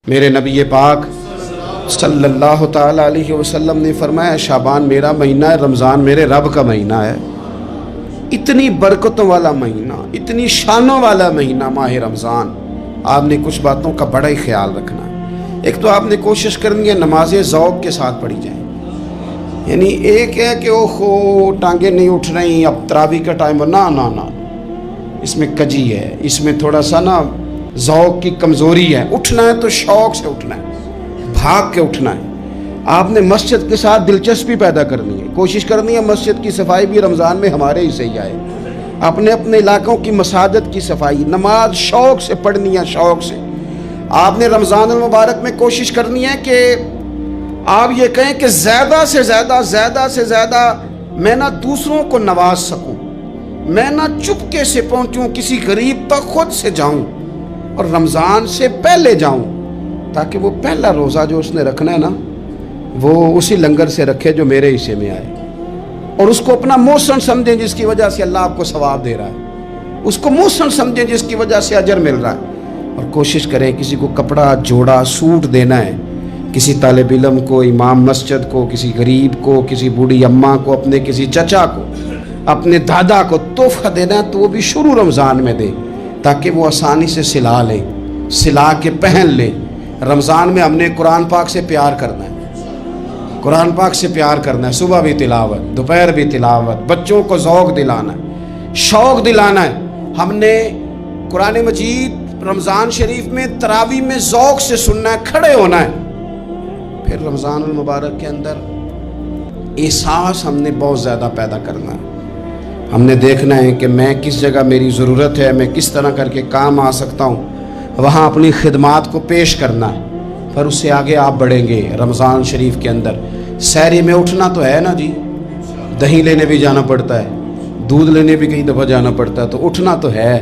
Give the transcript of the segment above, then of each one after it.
میرے نبی پاک صلی اللہ تعالیٰ علیہ وسلم نے فرمایا شعبان میرا مہینہ ہے، رمضان میرے رب کا مہینہ ہے۔ اتنی برکتوں والا مہینہ، اتنی شانوں والا مہینہ ماہ رمضان، آپ نے کچھ باتوں کا بڑا ہی خیال رکھنا ہے۔ ایک تو آپ نے کوشش کرنی ہے نمازیں ذوق کے ساتھ پڑھی جائیں، یعنی ایک ہے کہ اوہو ٹانگیں نہیں اٹھ رہی اب تراویح کا ٹائم، نہ اس میں کجی ہے، اس میں تھوڑا سا ذوق کی کمزوری ہے۔ اٹھنا ہے تو شوق سے اٹھنا ہے، بھاگ کے اٹھنا ہے۔ آپ نے مسجد کے ساتھ دلچسپی پیدا کرنی ہے، کوشش کرنی ہے مسجد کی صفائی بھی رمضان میں ہمارے ہی سے ہی آئے۔ اپنے علاقوں کی مساجد کی صفائی، نماز شوق سے پڑھنی ہے، شوق سے۔ آپ نے رمضان المبارک میں کوشش کرنی ہے کہ آپ یہ کہیں کہ زیادہ سے زیادہ میں نہ دوسروں کو نواز سکوں، میں نہ چپکے سے پہنچوں کسی غریب تک، خود سے جاؤں اور رمضان سے پہلے جاؤں، تاکہ وہ پہلا روزہ جو اس نے رکھنا ہے نا، وہ اسی لنگر سے رکھے جو میرے حصے میں آئے، اور اس کو اپنا موسم سمجھیں جس کی وجہ سے اللہ آپ کو ثواب دے رہا ہے، اس کو موسم سمجھیں جس کی وجہ سے اجر مل رہا ہے۔ اور کوشش کریں کسی کو کپڑا جوڑا سوٹ دینا ہے، کسی طالب علم کو، امام مسجد کو، کسی غریب کو، کسی بوڑھی اماں کو، اپنے کسی چچا کو، اپنے دادا کو تحفہ دینا ہے تو وہ بھی شروع رمضان میں دے، تاکہ وہ آسانی سے سلا لے، سلا کے پہن لے۔ رمضان میں ہم نے قرآن پاک سے پیار کرنا ہے، قرآن پاک سے پیار کرنا ہے، صبح بھی تلاوت، دوپہر بھی تلاوت، بچوں کو ذوق دلانا ہے، شوق دلانا ہے۔ ہم نے قرآن مجید رمضان شریف میں تراویح میں ذوق سے سننا ہے، کھڑے ہونا ہے۔ پھر رمضان المبارک کے اندر احساس ہم نے بہت زیادہ پیدا کرنا ہے۔ ہم نے دیکھنا ہے کہ میں کس جگہ میری ضرورت ہے، میں کس طرح کر کے کام آ سکتا ہوں، وہاں اپنی خدمات کو پیش کرنا ہے۔ پھر اس سے آگے آپ بڑھیں گے۔ رمضان شریف کے اندر سحری میں اٹھنا تو ہے نا جی، دہی لینے بھی جانا پڑتا ہے، دودھ لینے بھی کئی دفعہ جانا پڑتا ہے، تو اٹھنا تو ہے۔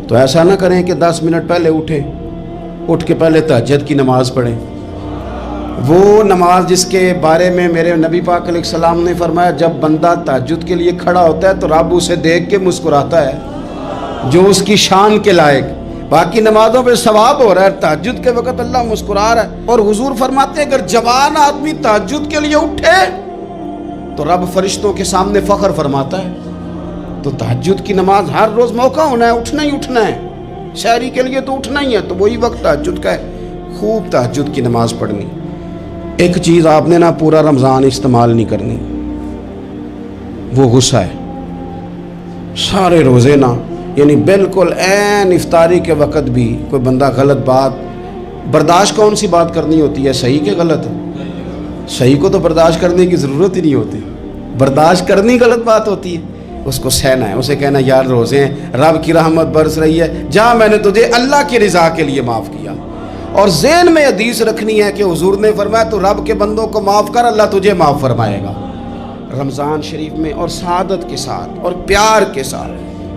تو ایسا نہ کریں کہ 10 منٹ پہلے اٹھیں، اٹھ کے پہلے تہجد کی نماز پڑھیں، وہ نماز جس کے بارے میں میرے نبی پاک علیہ السلام نے فرمایا جب بندہ تہجد کے لیے کھڑا ہوتا ہے تو رب اسے دیکھ کے مسکراتا ہے، جو اس کی شان کے لائق۔ باقی نمازوں پہ ثواب ہو رہا ہے، تہجد کے وقت اللہ مسکرا رہا ہے۔ اور حضور فرماتے ہیں اگر جوان آدمی تہجد کے لیے اٹھے تو رب فرشتوں کے سامنے فخر فرماتا ہے۔ تو تہجد کی نماز ہر روز موقع ہونا ہے، اٹھنا ہے۔ شہری کے لیے تو اٹھنا ہی ہے، تو وہی وقت تہجد کا ہے، خوب تہجد کی نماز پڑھنی۔ ایک چیز آپ نے پورا رمضان استعمال نہیں کرنی، وہ غصہ ہے۔ سارے روزے یعنی بالکل عین افطاری کے وقت بھی کوئی بندہ غلط بات، برداشت کون سی بات کرنی ہوتی ہے، صحیح کہ غلط؟ صحیح کو تو برداشت کرنے کی ضرورت ہی نہیں ہوتی، برداشت کرنی غلط بات ہوتی ہے، اس کو سہنا ہے، اسے کہنا یار روزے ہیں، رب کی رحمت برس رہی ہے، جہاں میں نے تجھے اللہ کی رضا کے لیے معاف کیا۔ اور ذہن میں حدیث رکھنی ہے کہ حضور نے فرمایا تو رب کے بندوں کو معاف کر، اللہ تجھے معاف فرمائے گا۔ رمضان شریف میں اور سعادت کے ساتھ اور پیار کے ساتھ،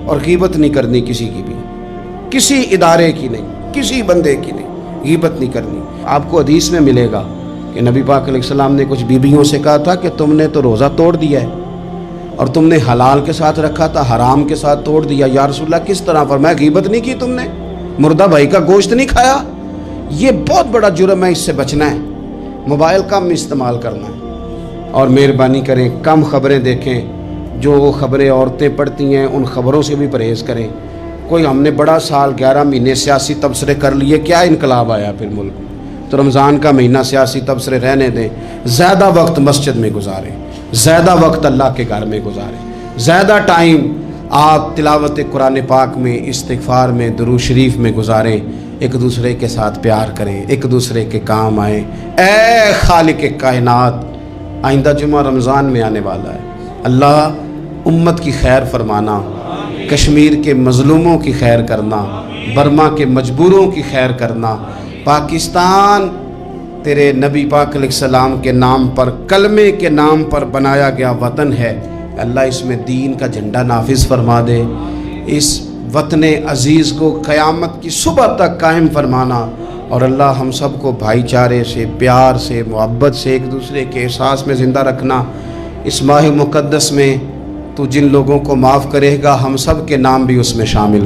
اور غیبت نہیں کرنی کسی کی بھی، کسی ادارے کی نہیں، کسی بندے کی نہیں، غیبت نہیں کرنی۔ آپ کو حدیث میں ملے گا کہ نبی پاک علیہ السلام نے کچھ بیویوں سے کہا تھا کہ تم نے تو روزہ توڑ دیا ہے، اور تم نے حلال کے ساتھ رکھا تھا، حرام کے ساتھ توڑ دیا۔ یا رسول اللہ کس طرح؟ فرمایا غیبت نہیں کی تم نے، مردہ بھائی کا گوشت نہیں کھایا، یہ بہت بڑا جرم ہے، اس سے بچنا ہے۔ موبائل کم استعمال کرنا ہے، اور مہربانی کریں کم خبریں دیکھیں، جو خبریں عورتیں پڑھتی ہیں ان خبروں سے بھی پرہیز کریں۔ کوئی ہم نے بڑا سال 11 مہینے سیاسی تبصرے کر لیے، کیا انقلاب آیا پھر ملک میں؟ تو رمضان کا مہینہ سیاسی تبصرے رہنے دیں، زیادہ وقت مسجد میں گزاریں، زیادہ وقت اللہ کے گھر میں گزاریں، زیادہ ٹائم آپ تلاوت قرآن پاک میں، استغفار میں، درود شریف میں گزاریں، ایک دوسرے کے ساتھ پیار کریں، ایک دوسرے کے کام آئیں۔ اے خالق کائنات، آئندہ جمعہ رمضان میں آنے والا ہے، اللہ امت کی خیر فرمانا، کشمیر کے مظلوموں کی خیر کرنا، برما کے مجبوروں کی خیر کرنا۔ پاکستان تیرے نبی پاک علیہ السلام کے نام پر، کلمے کے نام پر بنایا گیا وطن ہے، اللہ اس میں دین کا جھنڈا نافذ فرما دے، اس وطن عزیز کو قیامت کی صبح تک قائم فرمانا، اور اللہ ہم سب کو بھائی چارے سے، پیار سے، محبت سے، ایک دوسرے کے احساس میں زندہ رکھنا۔ اس ماہ مقدس میں تو جن لوگوں کو معاف کرے گا ہم سب کے نام بھی اس میں شامل